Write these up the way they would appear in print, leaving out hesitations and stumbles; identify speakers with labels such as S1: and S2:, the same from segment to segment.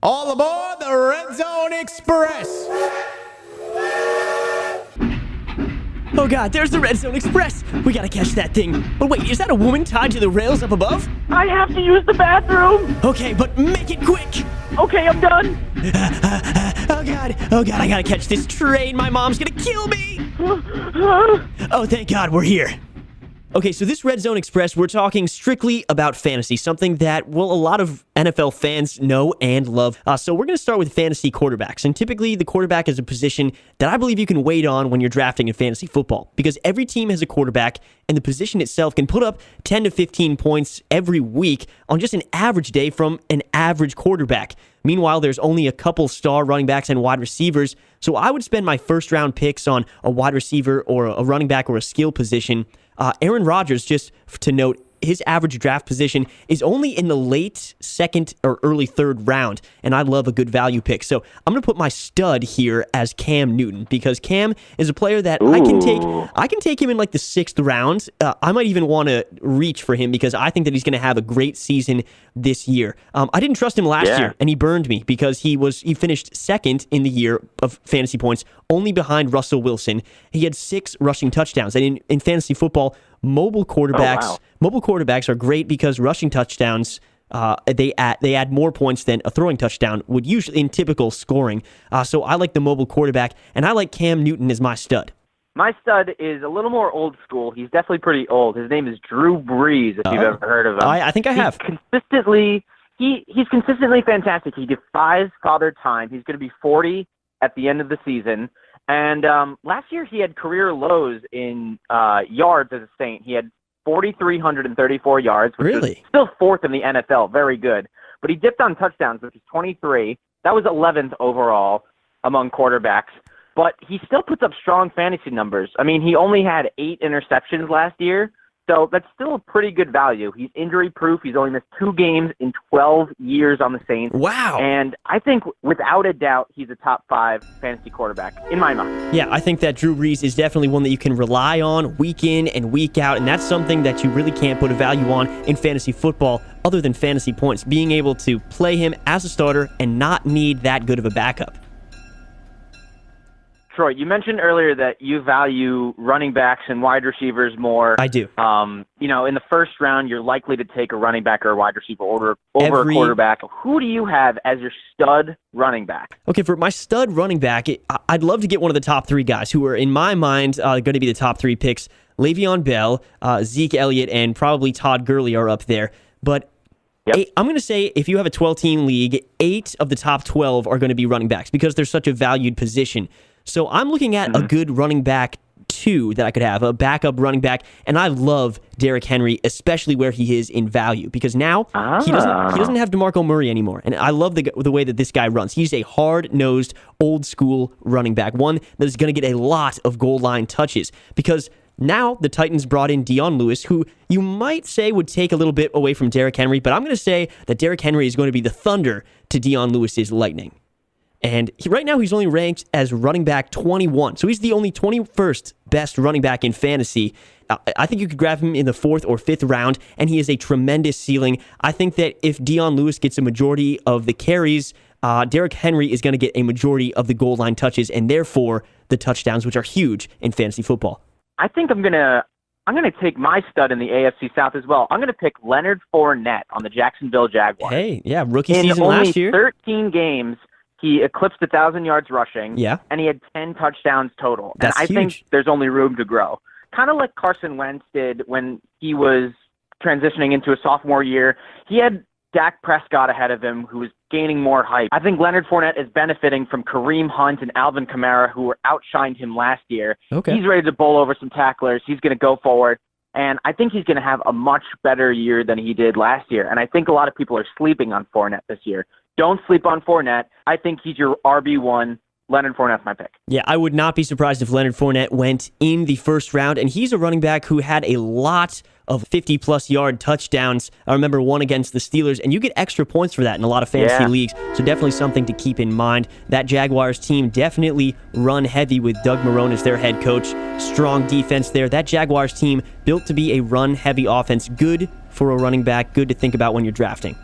S1: All aboard the Redzone Express!
S2: Oh God, there's the Redzone Express! We gotta catch that thing. But wait, is that a woman tied to the rails up above?
S3: I have to use the bathroom.
S2: Okay, but make it quick!
S3: Okay, I'm done.
S2: Oh God, I gotta catch this train. My mom's gonna kill me! Oh, thank God, we're here. Okay, so this Redzone Express, we're talking strictly about fantasy, something that, well, a lot of NFL fans know and love. So we're going to start with fantasy quarterbacks, and typically the quarterback is a position that I believe you can wait on when you're drafting in fantasy football, because every team has a quarterback, and the position itself can put up 10 to 15 points every week on just an average day from an average quarterback. Meanwhile, there's only a couple star running backs and wide receivers, so I would spend my first-round picks on a wide receiver or a running back or a skill position. Aaron Rodgers, just to note, his average draft position is only in the late second or early third round, and I love a good value pick. So I'm going to put my stud here as Cam Newton, because Cam is a player that I can take him in like the sixth round. I might even want to reach for him because I think that he's going to have a great season this year. I didn't trust him last year, and he burned me because he finished second in the year of fantasy points, only behind Russell Wilson. He had 6 rushing touchdowns, and in fantasy football, mobile quarterbacks are great because rushing touchdowns, they add more points than a throwing touchdown would usually in typical scoring. So I like the mobile quarterback, and I like Cam Newton as my stud.
S3: My stud is a little more old school. He's definitely pretty old. His name is Drew Brees, if you've ever heard of him.
S2: I think I have.
S3: He's consistently fantastic. He defies father time. He's going to be 40 at the end of the season. And last year he had career lows in yards as a Saint. He had 4,334 yards, which is still fourth in the NFL. Very good. But he dipped on touchdowns, which is 23. That was 11th overall among quarterbacks. But he still puts up strong fantasy numbers. I mean, he only had 8 interceptions last year, so that's still a pretty good value. He's injury-proof. He's only missed 2 games in 12 years on the Saints.
S2: Wow.
S3: And I think, without a doubt, he's a top 5 fantasy quarterback, in my mind.
S2: Yeah, I think that Drew Brees is definitely one that you can rely on week in and week out, and that's something that you really can't put a value on in fantasy football other than fantasy points, being able to play him as a starter and not need that good of a backup.
S3: Troy, you mentioned earlier that you value running backs and wide receivers more.
S2: I do.
S3: In the first round, you're likely to take a running back or a wide receiver over a quarterback. Who do you have as your stud running back?
S2: Okay, for my stud running back, I'd love to get one of the top 3 guys who are, in my mind, going to be the top 3 picks. Le'Veon Bell, Zeke Elliott, and probably Todd Gurley are up there. But I'm going to say if you have a 12-team league, 8 of the top 12 are going to be running backs because they're such a valued position. So I'm looking at a good running back 2 that I could have, a backup running back, and I love Derrick Henry, especially where he is in value, because now he doesn't have DeMarco Murray anymore, and I love the way that this guy runs. He's a hard-nosed, old-school running back, one that is going to get a lot of goal line touches, because now the Titans brought in Dion Lewis, who you might say would take a little bit away from Derrick Henry, but I'm going to say that Derrick Henry is going to be the thunder to Dion Lewis's lightning. And right now, he's only ranked as running back 21. So he's the only 21st best running back in fantasy. I think you could grab him in the 4th or 5th round, and he has a tremendous ceiling. I think that if Dion Lewis gets a majority of the carries, Derrick Henry is going to get a majority of the goal line touches, and therefore the touchdowns, which are huge in fantasy football.
S3: I think I'm gonna take my stud in the AFC South as well. I'm gonna pick Leonard Fournette on the Jacksonville Jaguars.
S2: Hey, yeah, rookie season last year.
S3: In only 13 games, he eclipsed 1,000 yards rushing, and he had 10 touchdowns total.
S2: That's
S3: huge. Think there's only room to grow. Kind of like Carson Wentz did when he was transitioning into a sophomore year. He had Dak Prescott ahead of him, who was gaining more hype. I think Leonard Fournette is benefiting from Kareem Hunt and Alvin Kamara, who outshined him last year.
S2: Okay.
S3: He's ready to bowl over some tacklers. He's going to go forward. And I think he's going to have a much better year than he did last year. And I think a lot of people are sleeping on Fournette this year. Don't sleep on Fournette. I think he's your RB1. Leonard Fournette's my pick.
S2: Yeah, I would not be surprised if Leonard Fournette went in the first round, and he's a running back who had a lot of 50-plus yard touchdowns. I remember one against the Steelers, and you get extra points for that in a lot of fantasy leagues, so definitely something to keep in mind. That Jaguars team definitely run heavy with Doug Marrone as their head coach. Strong defense there. That Jaguars team built to be a run-heavy offense. Good for a running back. Good to think about when you're drafting.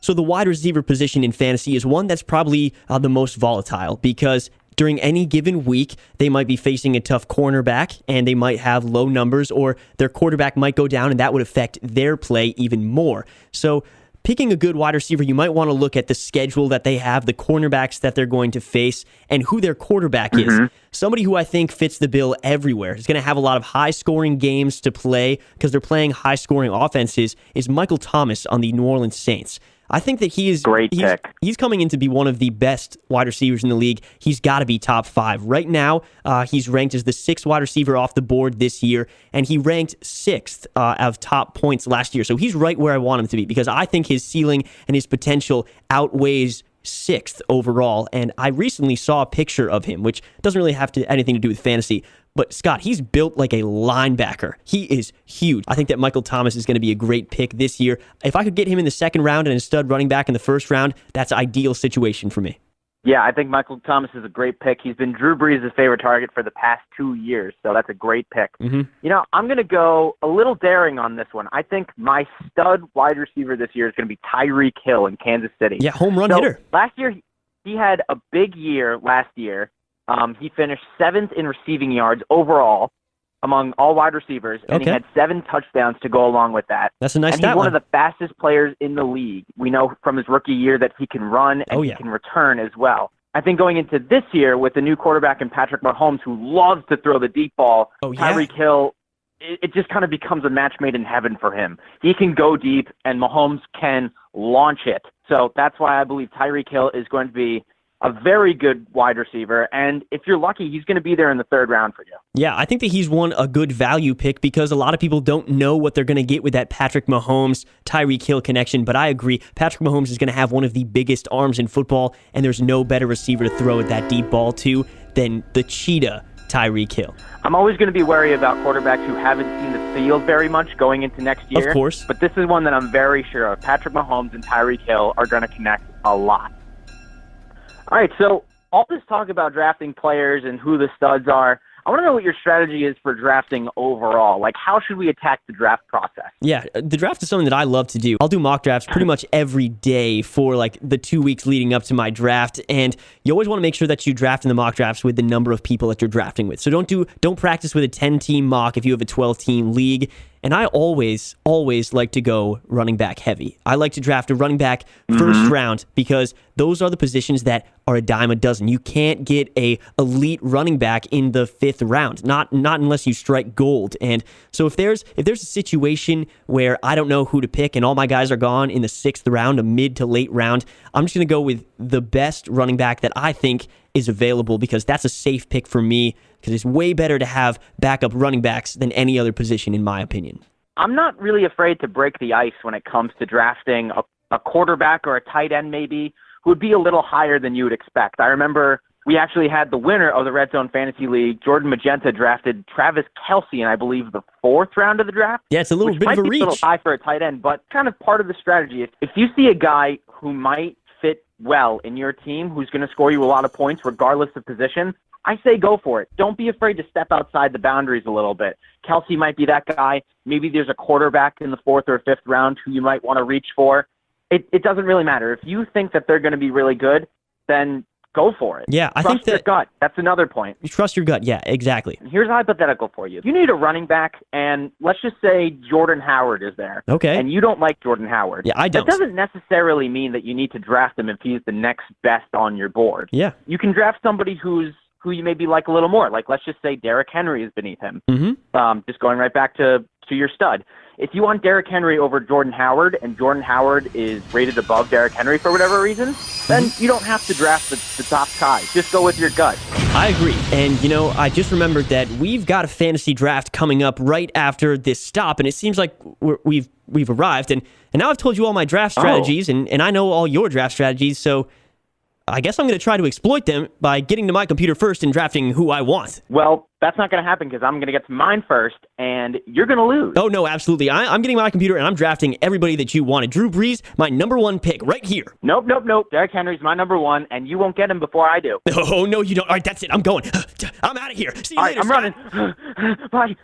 S2: So the wide receiver position in fantasy is one that's probably the most volatile because during any given week, they might be facing a tough cornerback and they might have low numbers, or their quarterback might go down and that would affect their play even more. So picking a good wide receiver, you might want to look at the schedule that they have, the cornerbacks that they're going to face, and who their quarterback is. Somebody who I think fits the bill everywhere, is going to have a lot of high-scoring games to play because they're playing high-scoring offenses, is Michael Thomas on the New Orleans Saints. I think that he's coming in to be one of the best wide receivers in the league. He's got to be top 5. Right now, he's ranked as the 6th wide receiver off the board this year, and he ranked 6th of top points last year. So he's right where I want him to be because I think his ceiling and his potential outweighs 6th overall. And I recently saw a picture of him, which doesn't really have anything to do with fantasy. But Scott, he's built like a linebacker. He is huge. I think that Michael Thomas is going to be a great pick this year. If I could get him in the 2nd round and a stud running back in the 1st round, that's an ideal situation for me.
S3: Yeah, I think Michael Thomas is a great pick. He's been Drew Brees' favorite target for the past 2 years, so that's a great pick. You know, I'm going to go a little daring on this one. I think my stud wide receiver this year is going to be Tyreek Hill in Kansas City.
S2: Yeah, home run hitter.
S3: Last year, he had a big year last year. He finished 7th in receiving yards overall among all wide receivers, and he had 7 touchdowns to go along with that.
S2: That's a nice stat
S3: And he's one of the fastest players in the league. We know from his rookie year that he can run and he can return as well. I think going into this year with the new quarterback in Patrick Mahomes, who loves to throw the deep ball, Tyreek Hill, it just kind of becomes a match made in heaven for him. He can go deep, and Mahomes can launch it. So that's why I believe Tyreek Hill is going to be a very good wide receiver, and if you're lucky, he's going to be there in the 3rd round for you.
S2: Yeah, I think that he's a good value pick because a lot of people don't know what they're going to get with that Patrick Mahomes, Tyreek Hill connection, but I agree. Patrick Mahomes is going to have one of the biggest arms in football, and there's no better receiver to throw at that deep ball to than the cheetah, Tyreek Hill.
S3: I'm always going to be wary about quarterbacks who haven't seen the field very much going into next year.
S2: Of course.
S3: But this is one that I'm very sure of. Patrick Mahomes and Tyreek Hill are going to connect a lot. All right, so all this talk about drafting players and who the studs are, I want to know what your strategy is for drafting overall. Like, how should we attack the draft process?
S2: Yeah, the draft is something that I love to do. I'll do mock drafts pretty much every day for like the 2 weeks leading up to my draft, and you always want to make sure that you draft in the mock drafts with the number of people that you're drafting with. So don't practice with a 10-team mock if you have a 12-team league. And I always like to go running back heavy. I like to draft a running back 1st round because those are the positions that are a dime a dozen. You can't get a elite running back in the 5th round, not unless you strike gold. And so if there's a situation where I don't know who to pick and all my guys are gone in the 6th round, a mid to late round, I'm just going to go with the best running back that I think is available because that's a safe pick for me because it's way better to have backup running backs than any other position, in my opinion.
S3: I'm not really afraid to break the ice when it comes to drafting a quarterback or a tight end maybe who would be a little higher than you would expect. I remember we actually had the winner of the Redzone Fantasy League, Jordan Magenta, drafted Travis Kelce in, I believe, the 4th round of the draft.
S2: Yeah, it's a little bit of a reach.
S3: Might be a little high for a tight end, but kind of part of the strategy. If you see a guy who might fit well in your team, who's going to score you a lot of points regardless of position, I say go for it. Don't be afraid to step outside the boundaries a little bit. Kelce might be that guy. Maybe there's a quarterback in the 4th or 5th round who you might want to reach for. It doesn't really matter. If you think that they're going to be really good, then go for it.
S2: Yeah, I think
S3: Trust your gut. That's another point.
S2: You trust your gut. Yeah, exactly.
S3: Here's a hypothetical for you. You need a running back, and let's just say Jordan Howard is there.
S2: Okay.
S3: And you don't like Jordan Howard.
S2: Yeah, I don't.
S3: That doesn't necessarily mean that you need to draft him if he's the next best on your board.
S2: Yeah.
S3: You can draft somebody who you maybe like a little more. Like, let's just say Derrick Henry is beneath him. Just going right back to your stud. If you want Derrick Henry over Jordan Howard, and Jordan Howard is rated above Derrick Henry for whatever reason, then you don't have to draft the top guy. Just go with your gut.
S2: I agree. And, I just remembered that we've got a fantasy draft coming up right after this stop, and it seems like we've arrived. And now I've told you all my draft strategies, and I know all your draft strategies, so I guess I'm going to try to exploit them by getting to my computer first and drafting who I want.
S3: Well, that's not going to happen because I'm going to get to mine first, and you're going to lose.
S2: Oh, no, absolutely. I'm getting my computer, and I'm drafting everybody that you wanted. Drew Brees, my number 1 pick right here.
S3: Nope. Derrick Henry's my number 1, and you won't get him before I do.
S2: Oh, no, you don't. All right, that's it. I'm going. I'm out of here. See you later,
S3: I'm
S2: Scott.
S3: running. Bye.